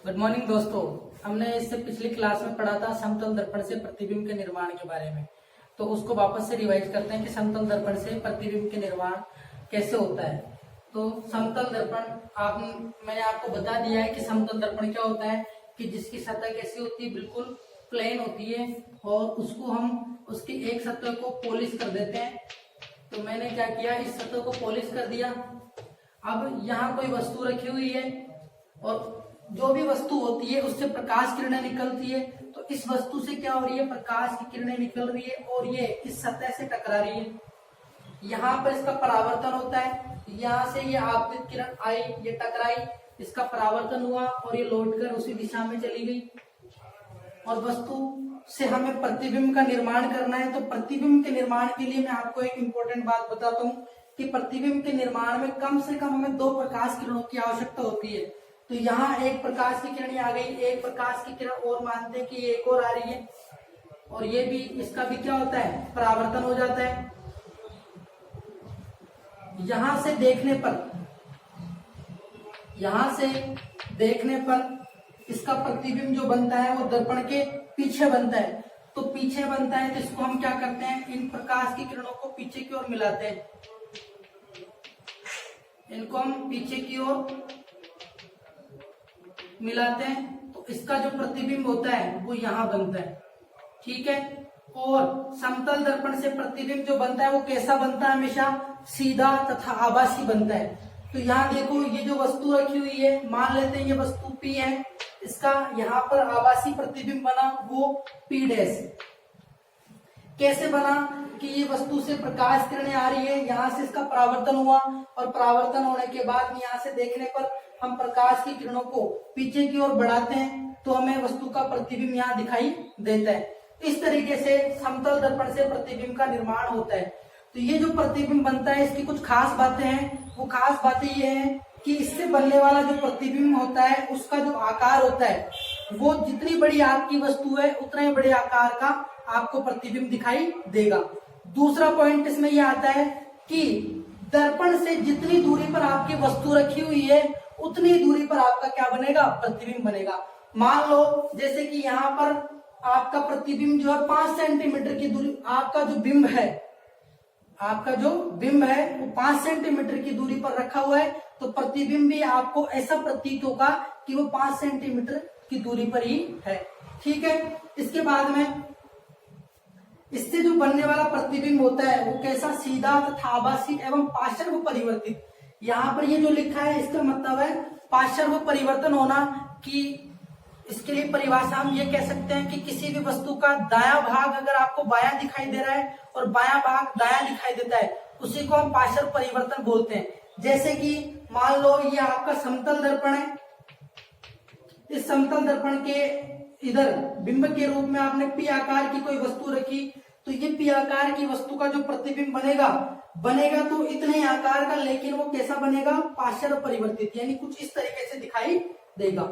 Good morning दोस्तों। हमने इससे पिछली क्लास में पढ़ा था समतल दर्पण से प्रतिबिंब के निर्माण के बारे में। तो उसको वापस से रिवाइज करते हैं कि समतल दर्पण से प्रतिबिंब के निर्माण कैसे होता है। तो समतल दर्पण मैंने आपको बता दिया है कि समतल दर्पण क्या होता है कि जिसकी सतह कैसी होती है, बिल्कुल प्लेन होती है और उसको हम उसकी एक सतह को पॉलिश कर देते हैं। तो मैंने क्या किया, इस सतह को पॉलिश कर दिया। अब यहाँ कोई वस्तु रखी हुई है और जो भी वस्तु होती है उससे प्रकाश किरणें निकलती है। तो इस वस्तु से क्या हो रही है, प्रकाश की किरणें निकल रही है और ये इस सतह से टकरा रही है। यहाँ पर इसका परावर्तन होता है, यहाँ से ये आपतित किरण आई, ये टकराई, इसका परावर्तन हुआ और ये लौटकर उसी दिशा में चली गई। और वस्तु से हमें प्रतिबिंब का निर्माण करना है। तो प्रतिबिंब के निर्माण के लिए मैं आपको एक इम्पोर्टेंट बात बताता हूँ कि प्रतिबिंब के निर्माण में कम से कम हमें 2 प्रकाश किरणों की आवश्यकता होती है। तो यहाँ एक प्रकाश की किरण आ गई, एक प्रकाश की किरण और मानते हैं कि एक और आ रही है और ये भी, इसका भी क्या होता है, परावर्तन हो जाता है। यहां से देखने पर इसका प्रतिबिंब जो बनता है वो दर्पण के पीछे बनता है। तो पीछे बनता है तो इसको हम क्या करते हैं, इन प्रकाश की किरणों को पीछे की ओर मिलाते हैं। इनको हम पीछे की ओर मिलाते हैं तो इसका जो प्रतिबिंब होता है वो यहाँ बनता है। ठीक है। और समतल दर्पण से प्रतिबिंब जो बनता है वो कैसा बनता है, हमेशा सीधा तथा आभासी बनता है। तो यहाँ देखो, ये जो वस्तु रखी हुई है, मान लेते हैं ये वस्तु P है, इसका यहाँ पर आभासी प्रतिबिंब बना वो P डैश। कैसे बना कि ये वस्तु से प्रकाश किरणें आ रही है, यहाँ से इसका परावर्तन हुआ और परावर्तन होने के बाद यहाँ से देखने पर हम प्रकाश की किरणों को पीछे की ओर बढ़ाते हैं तो हमें वस्तु का प्रतिबिंब यहाँ दिखाई देता है। इस तरीके से समतल दर्पण से प्रतिबिंब का निर्माण होता है। तो ये जो प्रतिबिंब बनता है इसकी कुछ खास बातें हैं। वो खास बातें ये हैं कि इससे बनने वाला जो प्रतिबिंब होता है उसका जो आकार होता है वो जितनी बड़ी आपकी वस्तु है उतने बड़े आकार का आपको प्रतिबिंब दिखाई देगा। दूसरा पॉइंट इसमें यह आता है कि दर्पण से जितनी दूरी पर आपकी वस्तु रखी हुई है उतनी दूरी पर आपका क्या बनेगा, प्रतिबिंब बनेगा। मान लो जैसे कि यहाँ पर आपका प्रतिबिंब जो है 5 सेंटीमीटर की दूरी, आपका जो बिंब है वो 5 सेंटीमीटर की दूरी पर रखा हुआ है। तो प्रतिबिंब भी आपको ऐसा प्रतीत होगा कि वो 5 सेंटीमीटर की दूरी पर ही है। ठीक है। इसके बाद में इससे जो बनने वाला प्रतिबिंब होता है वो कैसा, सीधा तथा आभासी एवं पार्श्व परिवर्तित। यहाँ पर ये जो लिखा है इसका मतलब है पार्श्व परिवर्तन होना। कि इसके लिए परिभाषा हम ये कह सकते हैं कि किसी भी वस्तु का दायां भाग अगर आपको बायां दिखाई दे रहा है और बायां भाग दायां दिखाई देता है उसी को हम पार्श्व परिवर्तन बोलते हैं। जैसे कि मान लो ये आपका समतल दर्पण है, इस समतल दर्पण के इधर बिंब के रूप में आपने P आकार की कोई वस्तु रखी, तो ये P आकार की वस्तु का जो प्रतिबिंब बनेगा तो इतने आकार का, लेकिन वो कैसा बनेगा, पार्श्व परिवर्तित, यानी कुछ इस तरीके से दिखाई देगा।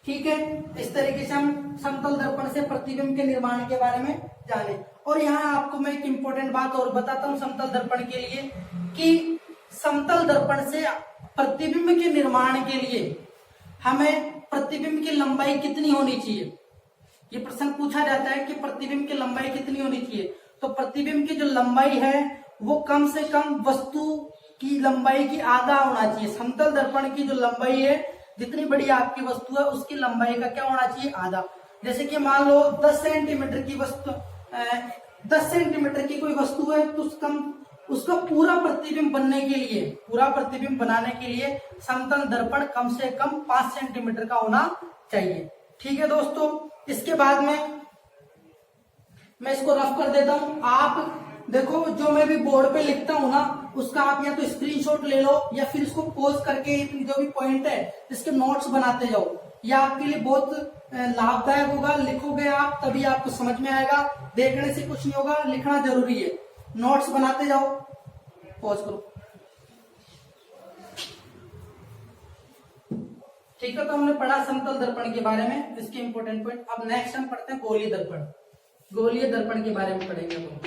ठीक है। इस तरीके से हम समतल दर्पण से प्रतिबिंब के निर्माण के बारे में जाने। और यहाँ आपको मैं एक इम्पोर्टेंट बात और बताता हूँ समतल दर्पण के लिए कि समतल दर्पण से प्रतिबिंब के निर्माण के लिए हमें प्रतिबिंब की लंबाई कितनी होनी चाहिए। ये प्रश्न पूछा जाता है कि प्रतिबिंब की लंबाई कितनी होनी चाहिए। तो प्रतिबिंब की जो लंबाई है वो कम से कम वस्तु की लंबाई की आधा होना चाहिए। समतल दर्पण की जो लंबाई है, जितनी बड़ी आपकी वस्तु है उसकी लंबाई का क्या होना चाहिए, आधा। जैसे कि मान लो 10 सेंटीमीटर की वस्तु, 10 सेंटीमीटर की कोई वस्तु है तो उसका पूरा प्रतिबिंब बनाने के लिए समतल दर्पण कम से कम 5 सेंटीमीटर का होना चाहिए। ठीक है दोस्तों। इसके बाद में मैं इसको रफ कर देता हूं। आप देखो, जो मैं भी बोर्ड पे लिखता हूं ना उसका आप या तो स्क्रीनशॉट ले लो या फिर इसको पॉज करके जो भी पॉइंट है इसके नोट्स बनाते जाओ। यह आपके लिए बहुत लाभदायक होगा। लिखोगे आप तभी आपको समझ में आएगा, देखने से कुछ नहीं होगा, लिखना जरूरी है। नोट्स बनाते जाओ, पॉज करो। ठीक है। तो हमने पढ़ा समतल दर्पण के बारे में, इसके इंपॉर्टेंट पॉइंट। अब नेक्स्ट हम पढ़ते हैं गोलीय दर्पण। गोलीय दर्पण के बारे में पढ़ेंगे हम।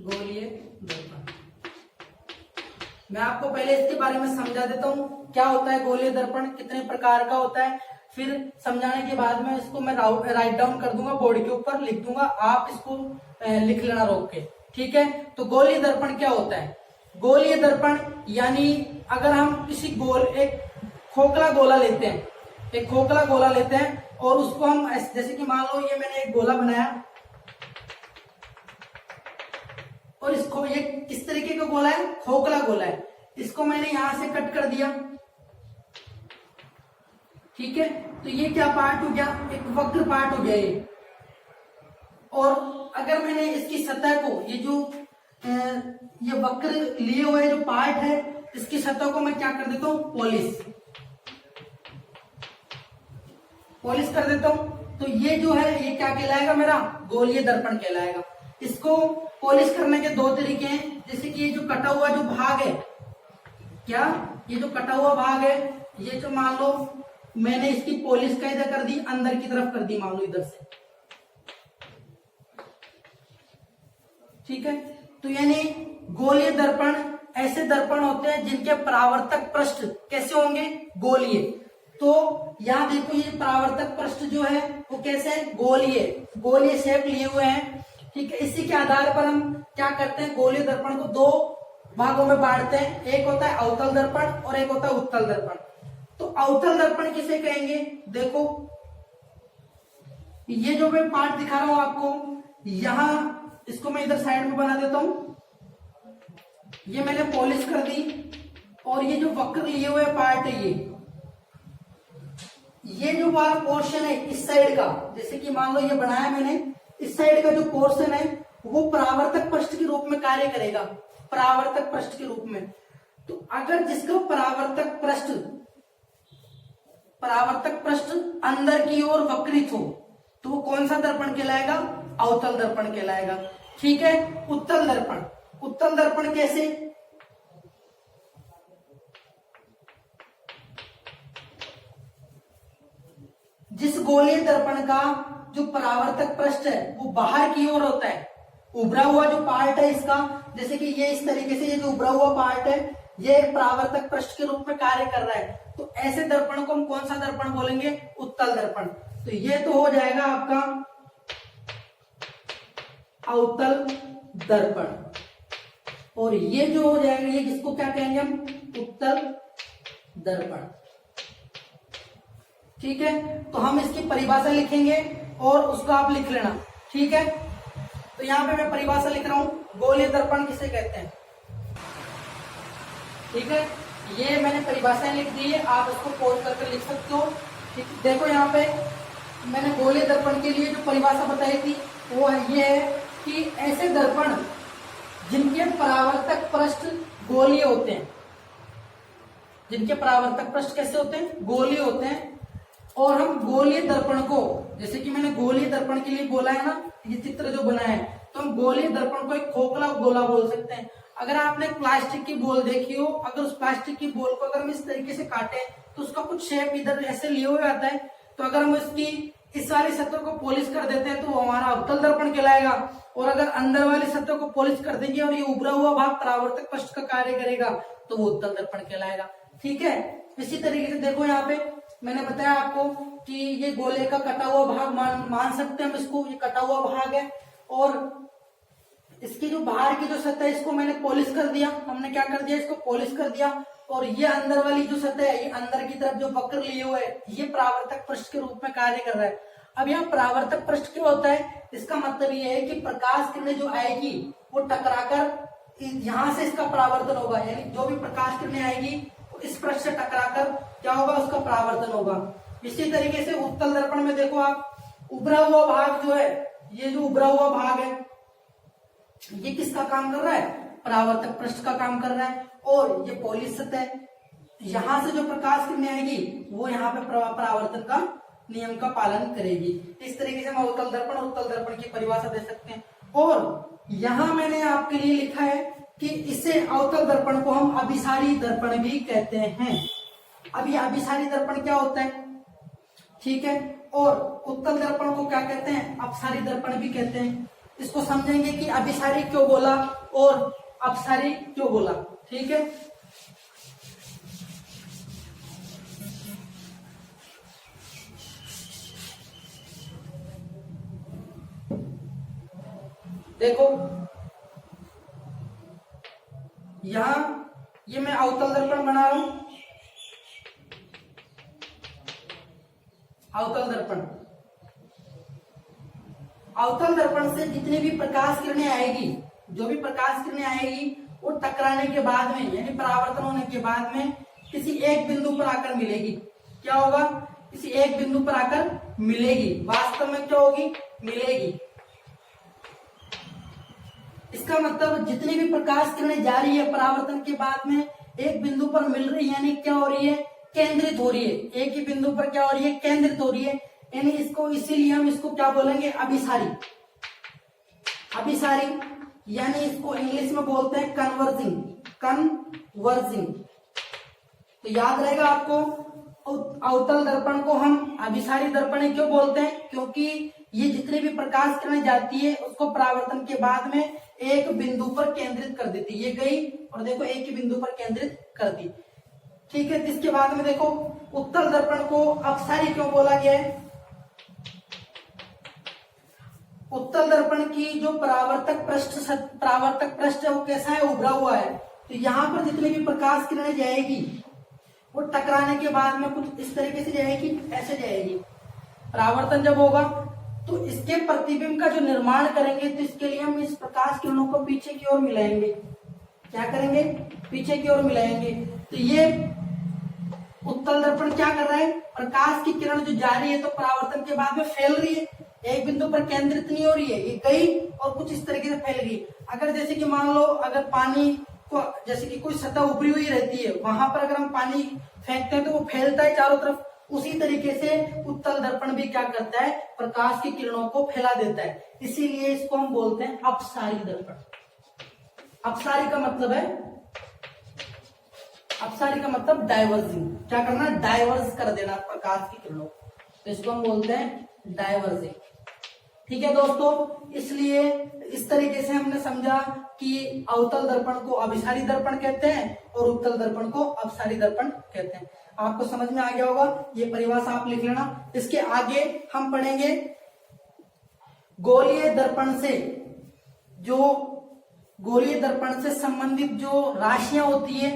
गोलीय दर्पण मैं आपको पहले इसके बारे में समझा देता हूँ क्या होता है गोलीय दर्पण, कितने प्रकार का होता है, फिर समझाने के बाद में इसको मैं राइट डाउन कर दूंगा, बोर्ड के ऊपर लिख दूंगा, आप इसको लिख लेना रोक के। ठीक है, तो गोलीय दर्पण क्या होता है? गोलीय दर्पण यानी अगर हम किसी एक खोखला गोला लेते हैं, एक खोखला गोला लेते हैं और उसको हम जैसे कि मान लो ये मैंने एक गोला बनाया और इसको ये किस तरीके का गोला है? खोखला गोला है। इसको मैंने यहां से कट कर दिया। ठीक है, तो ये क्या पार्ट हो गया? एक वक्र पार्ट हो गया ये। और अगर मैंने इसकी सतह को ये जो ये वक्र लिए हुए जो पार्ट है इसकी सतह को मैं क्या कर देता हूं? पॉलिश कर देता हूं। तो ये जो है ये क्या कहलाएगा? मेरा गोलीय दर्पण कहलाएगा। इसको पॉलिश करने के दो तरीके हैं, जैसे कि ये जो कटा हुआ जो भाग है, क्या ये जो कटा हुआ भाग है, ये जो मान लो मैंने इसकी पॉलिश कैसे कर दी? अंदर की तरफ कर दी, मान लो इधर से। ठीक है, तो यानी गोलीय दर्पण ऐसे दर्पण होते हैं जिनके परावर्तक पृष्ठ कैसे होंगे? गोलीय। तो यहां देखो ये परावर्तक पृष्ठ जो है वो कैसे है? गोलीय शेप लिए हुए हैं। ठीक है, इसी के आधार पर हम क्या करते हैं? गोलीय दर्पण को दो भागों में बांटते हैं, एक होता है अवतल दर्पण और एक होता है उत्तल दर्पण। तो अवतल दर्पण किसे कहेंगे? देखो ये जो मैं पार्ट दिखा रहा हूं आपको, यहां इसको मैं इधर साइड में बना देता हूं, ये मैंने पॉलिश कर दी और ये जो वक्र लिए हुए पार्ट है ये जो वाला पोर्शन है इस साइड का, जैसे कि मान लो ये बनाया मैंने, इस साइड का जो पोर्शन है वो परावर्तक पृष्ठ के रूप में कार्य करेगा, परावर्तक पृष्ठ के रूप में। तो अगर जिसका परावर्तक पृष्ठ अंदर की ओर वक्रित हो तो वो कौन सा दर्पण कहलाएगा? अवतल दर्पण कहलाएगा। ठीक है, उत्तल दर्पण कैसे? जिस गोलीय दर्पण का जो परावर्तक पृष्ठ है वो बाहर की ओर होता है, उभरा हुआ जो पार्ट है इसका, जैसे कि ये इस तरीके से ये जो उभरा हुआ पार्ट है ये परावर्तक पृष्ठ के रूप में कार्य कर रहा है, तो ऐसे दर्पण को हम कौन सा दर्पण बोलेंगे? उत्तल दर्पण। तो ये तो हो जाएगा आपका अवतल दर्पण और ये जो हो जाएगा ये किसको क्या कहेंगे हम? उत्तल दर्पण। ठीक है, तो हम इसकी परिभाषा लिखेंगे और उसको आप लिख लेना। ठीक है, तो यहां पे मैं परिभाषा लिख रहा हूं, गोलीय दर्पण किसे कहते हैं। ठीक है, ये मैंने परिभाषाएं लिख दी है, आप इसको पॉज करके लिख सकते हो। ठीक, देखो यहाँ पे मैंने गोलीय दर्पण के लिए जो परिभाषा बताई थी वो ये है कि ऐसे दर्पण जिनके परावर्तक पृष्ठ गोलीय होते हैं, जिनके परावर्तक पृष्ठ कैसे होते हैं? गोलीय होते हैं। और हम गोलीय दर्पण को, जैसे कि मैंने गोलीय दर्पण के लिए बोला है ना, ये चित्र जो बना है, तो हम गोलीय दर्पण को एक खोखला गोला बोल सकते हैं। अगर आपने प्लास्टिक की बॉल देखी हो, अगर उस प्लास्टिक की बॉल को अगर हम इस तरीके से काटे तो उसका कुछ शेप इधर ऐसे लिए हुए आता है, तो अगर हम इसकी इस वाली सतह को पॉलिश कर देते हैं तो वो हमारा अवतल दर्पण कहलाएगा। और अगर अंदर वाली सतह को पॉलिश कर देंगे और ये उभरा हुआ भाग परावर्तक पृष्ठ का कार्य करेगा तो वो उत्तल दर्पण कहलाएगा। ठीक है, इसी तरीके से देखो यहाँ पे मैंने बताया आपको कि ये गोले का कटा हुआ भाग मान सकते हैं हम इसको, ये कटा हुआ भाग है और इसकी जो बाहर की जो सतह है इसको मैंने पॉलिश कर दिया। हमने क्या कर दिया? इसको पॉलिश कर दिया। और ये अंदर वाली जो सतह है, ये अंदर की तरफ जो वक्र लिए हुए है, ये परावर्तक पृष्ठ के रूप में कार्य कर रहा है। अब यहाँ परावर्तक पृष्ठ क्यों होता है? इसका मतलब ये है कि प्रकाश किरणें जो आएगी वो टकराकर यहाँ से इसका परावर्तन होगा, यानी जो भी प्रकाश किरणें आएगी इस पृष्ठ से टकराकर क्या होगा? उसका परावर्तन होगा। इसी तरीके से उत्तल दर्पण में देखो आप, उभरा हुआ भाग जो है, ये जो उभरा हुआ भाग है ये किसका काम कर रहा है? परावर्तक पृष्ठ का काम कर रहा है। और ये पॉलिश सतह, यहां से जो प्रकाश किरणें आएगी वो यहाँ पे परावर्तन का नियम का पालन करेगी। इस तरीके से हम अवतल दर्पण और उत्तल दर्पण की परिभाषा दे सकते हैं। और यहाँ मैंने आपके लिए लिखा है कि इसे अवतल दर्पण को हम अभिसारी दर्पण भी कहते हैं। अब ये अभिसारी दर्पण क्या होता है? ठीक है, और उत्तल दर्पण को क्या कहते हैं? अपसारी दर्पण भी कहते हैं। इसको समझेंगे कि अभिसारी क्यों बोला और अपसारी क्यों बोला। ठीक है, देखो यहां ये मैं अवतल दर्पण बना रहा हूं, अवतल दर्पण। अवतल दर्पण से जितनी भी प्रकाश किरणें आएगी, जो भी प्रकाश किरणें आएगी वो टकराने के बाद में यानी परावर्तन होने के बाद में किसी एक बिंदु पर आकर मिलेगी। क्या होगा? किसी एक बिंदु पर आकर मिलेगी। वास्तव में क्या होगी? मिलेगी। इसका मतलब जितनी भी प्रकाश किरणें जा रही है परावर्तन के बाद में एक बिंदु पर मिल रही है, यानी क्या हो रही है? केंद्रित हो रही है। एक ही बिंदु पर क्या हो रही है? केंद्रित हो रही है। यानी इसको, इसीलिए हम इसको क्या बोलेंगे? अभिसारी। अभिसारी यानी इसको इंग्लिश में बोलते हैं कन्वर्जिंग। कन्वर्जिंग तो याद रहेगा आपको। अवतल दर्पण को हम अभिसारी दर्पण क्यों बोलते हैं? क्योंकि ये जितनी भी प्रकाश किरणें जाती है उसको परावर्तन के बाद में एक बिंदु पर केंद्रित कर देती। ये गई और देखो एक ही बिंदु पर केंद्रित कर दी। ठीक है। इसके बाद में देखो उत्तल दर्पण को अपसारी क्यों बोला गया है? उत्तल दर्पण की जो परावर्तक पृष्ठ है वो कैसा है? उभरा हुआ है। तो यहाँ पर जितनी भी प्रकाश किरणें जाएगी वो टकराने के बाद में कुछ इस तरीके से जाएगी, ऐसे जाएगी। परावर्तन जब होगा तो इसके प्रतिबिंब का जो निर्माण करेंगे तो इसके लिए हम इस प्रकाश किरणों को पीछे की ओर मिलाएंगे। क्या करेंगे? पीछे की ओर मिलाएंगे। तो ये उत्तल दर्पण क्या कर रहा है? प्रकाश की किरण जो जा रही है तो परावर्तन के बाद में फैल रही है, एक बिंदु पर केंद्रित नहीं हो रही है, ये गई और कुछ इस तरीके से फैल गई। अगर जैसे कि मान लो अगर पानी को, जैसे कि कोई सतह उभरी हुई रहती है, वहां पर अगर हम पानी फेंकते हैं तो वो फैलता है चारों तरफ। उसी तरीके से उत्तल दर्पण भी क्या करता है? प्रकाश की किरणों को फैला देता है। इसीलिए इसको हम बोलते हैं अपसारी दर्पण। अपसारी का मतलब है, अपसारी का मतलब डाइवर्जिंग। क्या करना? डाइवर्स कर देना प्रकाश की किरणों को, तो इसको हम बोलते हैं डाइवर्जिंग। ठीक है दोस्तों, इसलिए इस तरीके से हमने समझा कि अवतल दर्पण को अभिसारी दर्पण कहते हैं और उत्तल दर्पण को अपसारी दर्पण कहते हैं। आपको समझ में आ गया होगा, ये परिभाषा आप लिख लेना। इसके आगे हम पढ़ेंगे गोलीय दर्पण से, जो गोलीय दर्पण से संबंधित जो राशियां होती है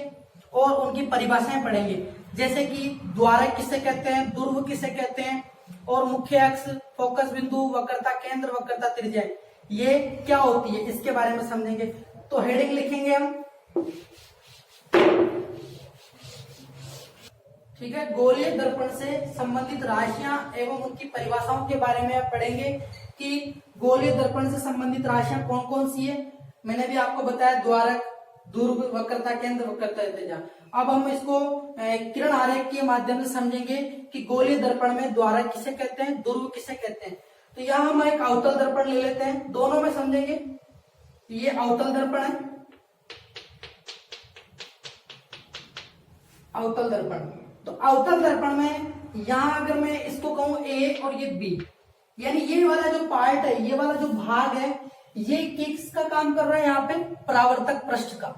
और उनकी परिभाषाएं पढ़ेंगे। जैसे कि द्वारक किसे कहते हैं, ध्रुव किसे कहते हैं, और मुख्य अक्ष, फोकस बिंदु, वक्रता केंद्र, वक्रता त्रिज्या, ये क्या होती है इसके बारे में समझेंगे। तो हेडिंग लिखेंगे हम, ठीक है। गोलीय दर्पण से संबंधित राशियां एवं उनकी परिभाषाओं के बारे में आप पढ़ेंगे कि गोलीय दर्पण से संबंधित राशियां कौन कौन सी है। मैंने भी आपको बताया द्वारक, ध्रुव, वक्रता केंद्र, वक्रता त्रिज्या। अब हम इसको किरण आरेख के माध्यम से समझेंगे कि गोलीय दर्पण में द्वारक किसे कहते हैं, ध्रुव किसे कहते हैं। तो यहाँ हम एक अवतल दर्पण ले लेते हैं, दोनों में समझेंगे। ये अवतल दर्पण है, अवतल दर्पण। तो अवतल दर्पण में यहाँ अगर मैं इसको कहूं ए और ये बी, यानी ये वाला जो पार्ट है, ये वाला जो भाग है, ये किसका काम कर रहा है? यहाँ पे परावर्तक पृष्ठ का।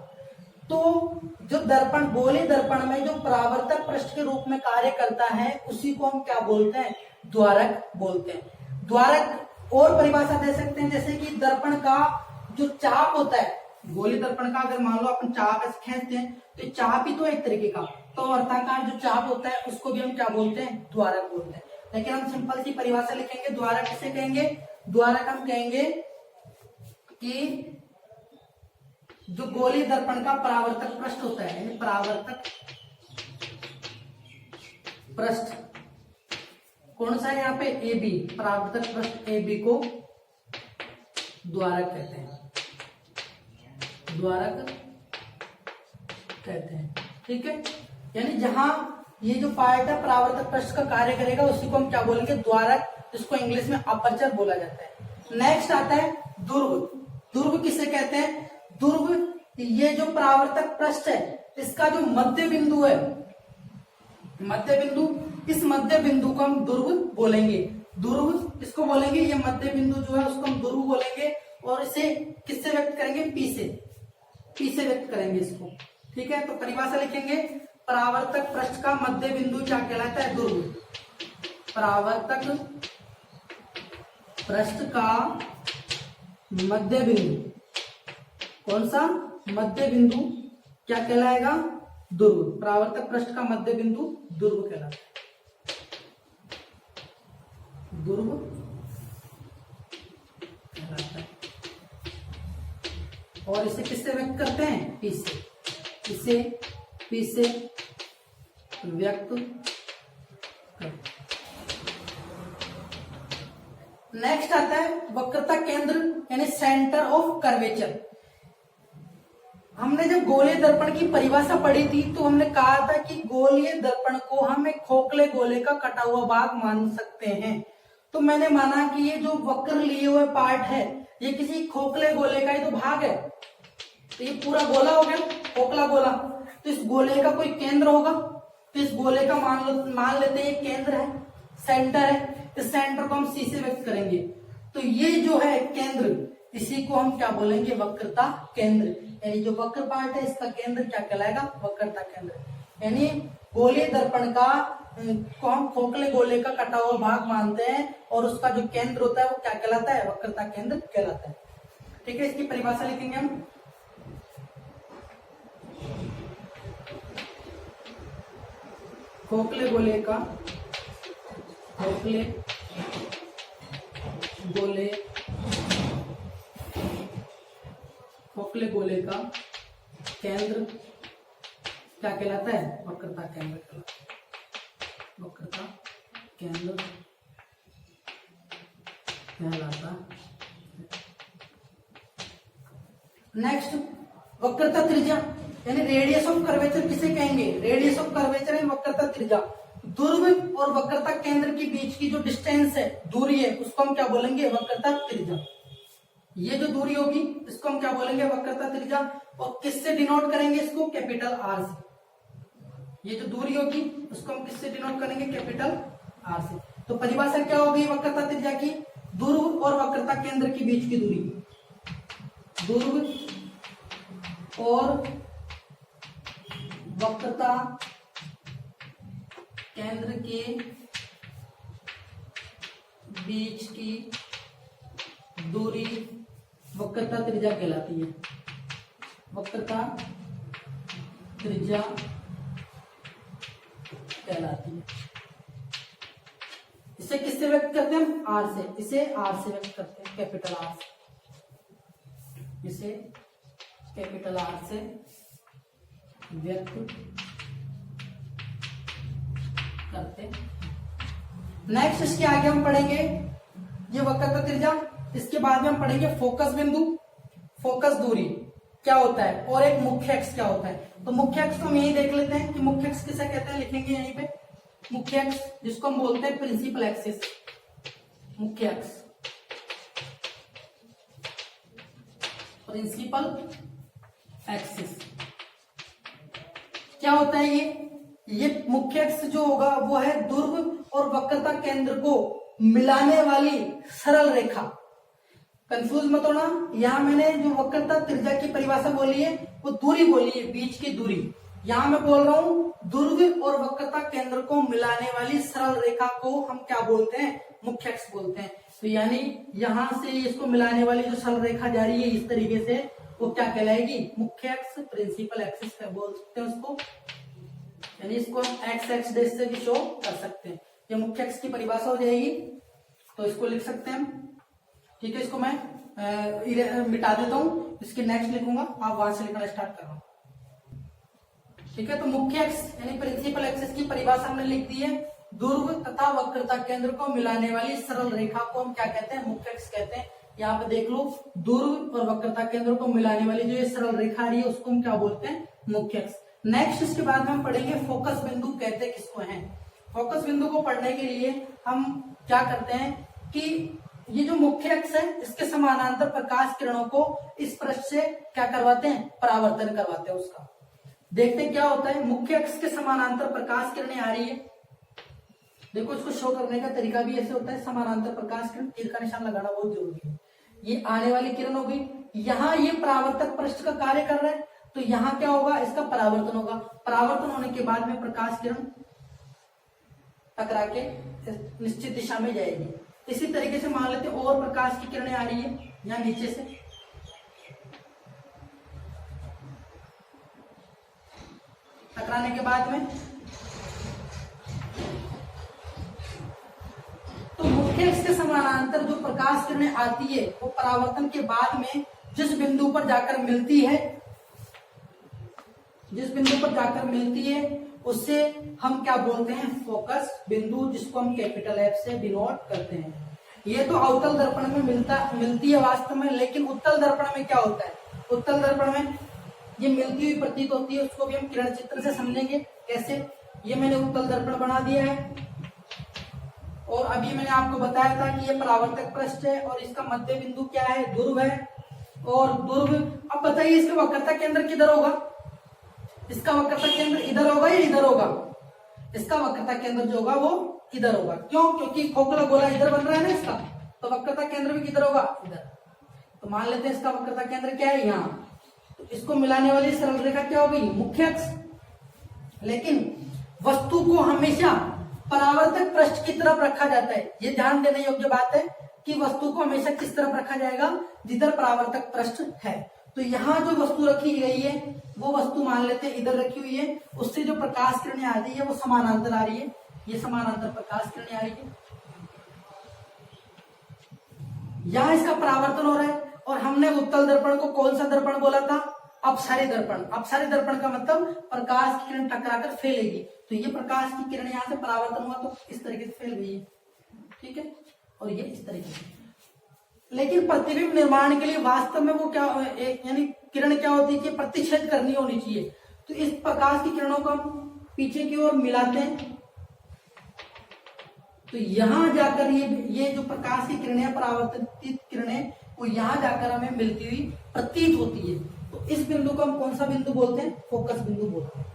तो जो दर्पण, गोलीय दर्पण में जो परावर्तक पृष्ठ के रूप में कार्य करता है उसी को हम क्या बोलते हैं? द्वारक बोलते हैं। द्वारक और परिभाषा दे सकते हैं, जैसे कि दर्पण का जो चाप होता है, गोलीय दर्पण का अगर मान लो अपन चाप ऐसे खींचते हैं तो चाप ही तो एक तरीके का, तो वर्ताकार जो चाप होता है उसको भी हम क्या बोलते हैं? द्वारक बोलते हैं। लेकिन हम सिंपल सी परिभाषा लिखेंगे, द्वारक किसे कहेंगे? द्वारक हम कहेंगे कि जो गोलीय दर्पण का परावर्तक पृष्ठ होता है, यानी परावर्तक पृष्ठ कौन सा है यहाँ पे? ए बी, परावर्तक पृष्ठ ए बी को द्वारक कहते हैं, द्वारक कहते हैं। ठीक है, यानी जहां ये जो पार्ट है परावर्तक पृष्ठ का कार्य करेगा उसी को हम क्या बोलेंगे? द्वारक, जिसको इंग्लिश में अपर्चर बोला जाता है। नेक्स्ट आता है ध्रुव। ध्रुव किसे कहते हैं? ध्रुव ये जो परावर्तक पृष्ठ है इसका जो मध्य बिंदु है, मध्य बिंदु, इस मध्य बिंदु को हम ध्रुव बोलेंगे। ध्रुव इसको बोलेंगे, ये मध्य बिंदु जो है उसको हम ध्रुव बोलेंगे और इसे किससे व्यक्त करेंगे? पी से, पी से व्यक्त करेंगे इसको। ठीक है, तो परिभाषा लिखेंगे, परावर्तक पृष्ठ का मध्य बिंदु क्या कहलाता है? ध्रुव। परावर्तक पृष्ठ का मध्य बिंदु, कौन सा मध्य बिंदु क्या कहलाएगा, ध्रुव। परावर्तक पृष्ठ का मध्य बिंदु ध्रुव कहलाता है, ध्रुव कहलाता है। और इसे किससे व्यक्त करते हैं, P से, इसे P से व्यक्त करते हैं। नेक्स्ट आता है वक्रता केंद्र यानी सेंटर ऑफ कर्वेचर। हमने जब गोलीय दर्पण की परिभाषा पढ़ी थी तो हमने कहा था कि गोलीय दर्पण को हम एक खोखले गोले का कटा हुआ भाग मान सकते हैं। तो मैंने माना कि ये जो वक्र लिए हुए पार्ट है ये किसी खोखले गोले का ही तो भाग है, तो ये पूरा गोला हो गया, खोखला गोला। तो इस गोले का कोई केंद्र होगा, तो इस गोले का मान लेते हैं केंद्र है, सेंटर है। इस सेंटर को हम सी से व्यक्त करेंगे। तो ये जो है केंद्र, इसी को हम क्या बोलेंगे, वक्रता केंद्र। यानी जो वक्र पार्ट है इसका केंद्र क्या कहलाएगा, वक्रता केंद्र। यानी गोलीय दर्पण का को हम खोखले गोले का कटा हुआ भाग मानते हैं और उसका जो केंद्र होता है वो क्या कहलाता है, वक्रता केंद्र कहलाता है। ठीक है, इसकी परिभाषा लिखेंगे हम। खोखले गोले का, खोखले गोले, खोखले गोले का केंद्र क्या कहलाता है, वक्रता केंद्र कहलाता है, वक्रता केंद्र कहलाता है। नेक्स्ट वक्रता त्रिज्या यानी रेडियस ऑफ कर्वेचर किसे कहेंगे, रेडियस ऑफ कर्वेचर है वक्रता त्रिज्या। ध्रुव और वक्रता केंद्र के बीच की जो डिस्टेंस है, दूरी है, उसको हम क्या बोलेंगे, वक्रता त्रिज्या। ये जो दूरी होगी इसको हम क्या बोलेंगे, वक्रता त्रिज्या। और किससे डिनोट करेंगे इसको, कैपिटल आर से। ये जो दूरी होगी उसको हम किससे डिनोट करेंगे, कैपिटल आर से। तो परिभाषा क्या होगी वक्रता त्रिज्या की, ध्रुव और वक्रता केंद्र के बीच की दूरी, ध्रुव और वक्रता केंद्र के बीच की दूरी वक्रता त्रिज्या कहलाती है, वक्रता त्रिज्या कहलाती है। इसे किससे व्यक्त करते हैं हम, आर से। इसे आर से व्यक्त करते हैं, कैपिटल आर से। इसे कैपिटल आर से व्यक्त करते हैं। नेक्स्ट इसके आगे हम पढ़ेंगे ये वक्रता त्रिज्या। इसके बाद में हम पढ़ेंगे फोकस बिंदु, फोकस दूरी क्या होता है और एक मुख्य अक्ष क्या होता है। तो मुख्य अक्ष को हम यही देख लेते हैं कि मुख्य अक्ष किसे कहते हैं, लिखेंगे यहीं पे मुख्य अक्ष, जिसको हम बोलते हैं प्रिंसिपल एक्सिस। मुख्य अक्ष, प्रिंसिपल एक्सिस क्या होता है, ये मुख्य अक्ष जो होगा वो है ध्रुव और वक्रता केंद्र को मिलाने वाली सरल रेखा। कंफ्यूज मत होना, यहां मैंने जो वक्रता त्रिज्या की परिभाषा बोली है वो दूरी बोली है, बीच की दूरी। यहां मैं बोल रहा हूं ध्रुव और वक्रता केंद्र को मिलाने वाली सरल रेखा को हम क्या बोलते हैं, मुख्य अक्ष बोलते हैं। तो यानी यहां से इसको मिलाने वाली जो सरल रेखा जा रही है इस तरीके से, वो क्या कहलाएगी, मुख्य अक्ष, प्रिंसिपल एक्सिस बोल सकते हैं उसको। यानी इसको हम एक्स एक्स डेश से भी शो कर सकते हैं। ये मुख्य अक्ष की परिभाषा हो जाएगी, तो इसको लिख सकते हैं हम। ठीक है, इसको मैं मिटा देता हूं, इसके नेक्स्ट लिखूंगा, आप वहां से लिखना स्टार्ट करो। ठीक है, तो मुख्य अक्ष यानी प्रिंसिपल एक्सिस की परिभाषा हमने लिख दी है, ध्रुव तथा वक्रता केंद्र को मिलाने वाली सरल रेखा को हम क्या कहते हैं, मुख्य अक्ष कहते हैं। यहाँ पे देख लो, ध्रुव और वक्रता केंद्र को मिलाने वाली जो ये सरल रेखा आ रही है उसको हम क्या बोलते हैं, मुख्य अक्ष। नेक्स्ट इसके बाद में हम पढ़ेंगे फोकस बिंदु कहते किसको हैं। फोकस बिंदु को पढ़ने के लिए हम क्या करते हैं कि ये जो मुख्य अक्ष है इसके समानांतर प्रकाश किरणों को इस पृष्ठ से क्या करवाते हैं, परावर्तन करवाते हैं उसका। देखते क्या होता है, मुख्य अक्ष के समानांतर प्रकाश किरणें आ रही है। देखो, इसको शो करने का तरीका भी ऐसे होता है, समानांतर प्रकाश किरण, तीर का निशान लगाना बहुत जरूरी है। ये आने वाली किरण हो गई, यहाँ ये परावर्तक पृष्ठ का कार्य कर रहा है, तो यहाँ क्या होगा, इसका परावर्तन होगा। परावर्तन होने के बाद में प्रकाश किरण टकरा के निश्चित दिशा में जाएगी। इसी तरीके से मान लेते हैं और प्रकाश की किरणें आ रही है, यहाँ नीचे से टकराने के बाद में तो मुख्य अक्ष के समानांतर जो प्रकाश किरणें आती है वो परावर्तन के बाद में जिस बिंदु पर जाकर मिलती है, जिस बिंदु पर जाकर मिलती है उससे हम क्या बोलते हैं, फोकस बिंदु, जिसको हम कैपिटल एफ से डिनोट करते हैं। ये तो अवतल दर्पण में मिलती है वास्तव में, लेकिन उत्तल दर्पण में क्या होता है, उत्तल दर्पण में ये मिलती हुई प्रतीत होती है, उसको भी हम किरण चित्र से समझेंगे कैसे। ये मैंने उत्तल दर्पण बना दिया है और अभी मैंने आपको बताया था कि ये परावर्तक पृष्ठ है और इसका मध्य बिंदु क्या है, ध्रुव है। और ध्रुव, अब बताइए इसका वक्रता केंद्र किधर होगा, इसका वक्रता केंद्र इधर होगा या इधर होगा, इसका वक्रता केंद्र जो होगा वो इधर होगा। क्यों, क्योंकि खोखला गोला इधर बन रहा है ना इसका, तो वक्रता केंद्र भी किधर होगा, इधर। तो मान लेते हैं इसका वक्रता केंद्र क्या है, यहाँ। तो इसको मिलाने वाली सरल रेखा क्या होगी, मुख्य अक्ष। लेकिन वस्तु को हमेशा परावर्तक पृष्ठ की तरफ रखा जाता है। ये ध्यान देने योग्य बात है कि वस्तु को हमेशा किस तरफ रखा जाएगा, जिधर परावर्तक पृष्ठ है। तो यहाँ जो वस्तु रखी गई है वो वस्तु मान लेते हैं इधर रखी हुई है, उससे जो प्रकाश किरणें आ रही है वो समानांतर आ रही है, ये समानांतर प्रकाश किरणें आ रही है। यहाँ इसका परावर्तन हो रहा है और हमने उत्तल दर्पण को कौन सा दर्पण बोला था, अपसारी दर्पण। अपसारी दर्पण का मतलब प्रकाश की किरण टकराकर फैलेगी। तो ये प्रकाश की किरण यहाँ से परावर्तन हुआ तो इस तरीके से फैल गई है, ठीक है, और ये इस तरीके से। लेकिन प्रतिबिंब निर्माण के लिए वास्तव में वो क्या, यानी किरण क्या होती है कि प्रतिच्छेद करनी होनी चाहिए। तो इस प्रकाश की किरणों को हम पीछे की ओर मिलाते हैं, तो यहां जाकर ये जो प्रकाश की किरणें, परावर्तित किरणें, वो यहां जाकर हमें मिलती हुई प्रतीत होती है। तो इस बिंदु को हम कौन सा बिंदु बोलते हैं, फोकस बिंदु बोलते हैं।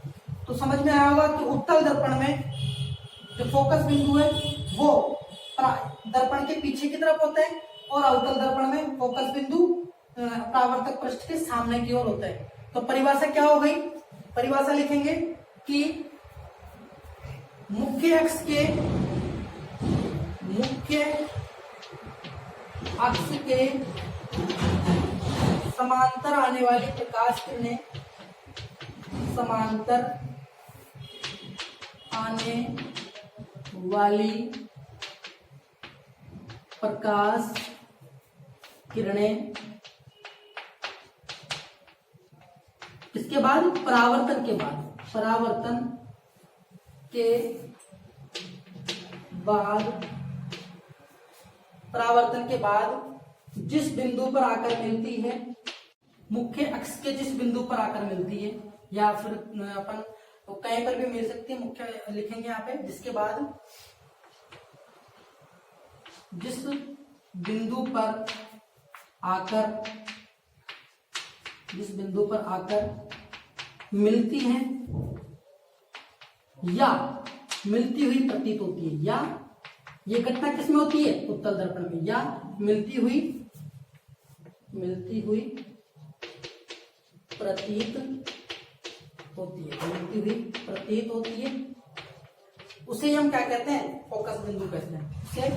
तो समझ में आया होगा कि उत्तल दर्पण में जो फोकस बिंदु है वो दर्पण के पीछे की तरफ होता है और अवतल दर्पण में फोकस बिंदु परावर्तक पृष्ठ के सामने की ओर होता है। तो परिभाषा क्या हो गई, परिभाषा लिखेंगे कि मुख्य अक्ष के समांतर आने वाली प्रकाश किरणें, समांतर आने वाली प्रकाश किरणें, इसके बाद परावर्तन के बाद जिस बिंदु पर आकर मिलती है, मुख्य अक्ष के जिस बिंदु पर आकर मिलती है, या फिर अपन कहीं पर भी मिल सकती है, मुख्य लिखेंगे यहाँ पे, जिसके बाद जिस बिंदु पर आकर मिलती है या मिलती हुई प्रतीत होती है, या ये घटना किसमें होती है, उत्तल दर्पण में, या मिलती हुई प्रतीत होती है, उसे हम क्या कहते हैं, फोकस बिंदु कहते हैं। उसे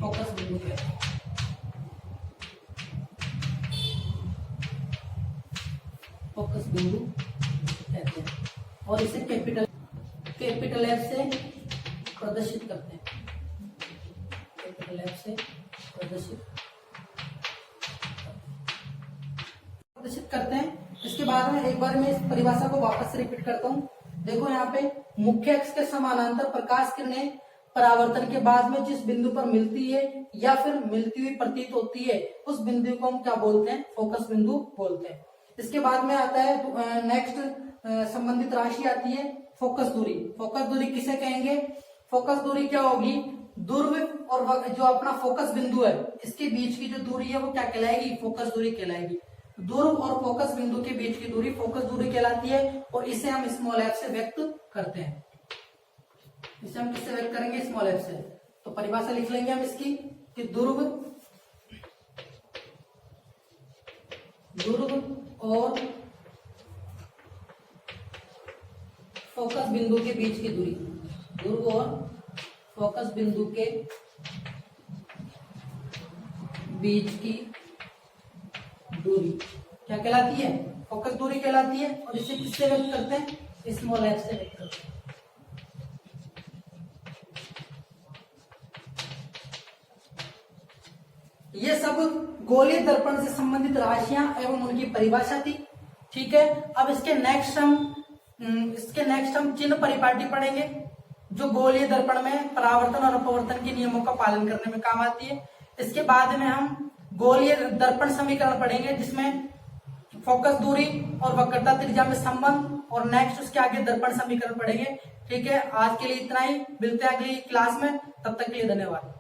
फोकस बिंदु कहते हैं। फोकस बिंदु कहते हैं और इसे कैपिटल एफ से प्रदर्शित करते हैं, कैपिटल एफ से प्रदर्शित करते हैं। इसके बाद में एक बार मैं इस परिभाषा को वापस से रिपीट करता हूँ। देखो यहाँ पे मुख्य अक्ष के समानांतर प्रकाश किरणें परावर्तन के बाद में जिस बिंदु पर मिलती है या फिर मिलती हुई प्रतीत होती है, उस बिंदु को हम क्या बोलते हैं, फोकस बिंदु बोलते हैं। इसके बाद में आता है नेक्स्ट संबंधित राशि आती है फोकस दूरी। फोकस दूरी किसे कहेंगे, फोकस दूरी क्या होगी, ध्रुव और जो अपना फोकस बिंदु है इसके बीच की जो दूरी है वो क्या कहलाएगी, फोकस दूरी कहलाएगी। ध्रुव और फोकस बिंदु के बीच की दूरी फोकस दूरी कहलाती है और इसे हम स्मॉल एफ से व्यक्त करते हैं। इसे हम किससे व्यक्त करेंगे, स्मॉल एफ से। तो परिभाषा लिख लेंगे हम इसकी कि ध्रुव और फोकस बिंदु के बीच की दूरी, ध्रुव और फोकस बिंदु के बीच की दूरी क्या कहलाती है? फोकस दूरी कहलाती है। और इसे किससे व्यक्त करते हैं? स्मॉल एफ से व्यक्त करते हैं। ये सब गोलीय दर्पण से संबंधित राशियां एवं उनकी परिभाषा थी। ठीक है, अब इसके नेक्स्ट हम चिन्ह परिपाटी पढ़ेंगे जो गोलीय दर्पण में परावर्तन और अपवर्तन के नियमों का पालन करने में काम आती है। इसके बाद में हम गोलीय दर्पण समीकरण पढ़ेंगे जिसमें फोकस दूरी और वक्रता त्रिज्या में संबंध, और नेक्स्ट उसके आगे दर्पण समीकरण पढ़ेंगे। ठीक है, आज के लिए इतना ही, मिलते हैं अगली क्लास में, तब तक के लिए धन्यवाद।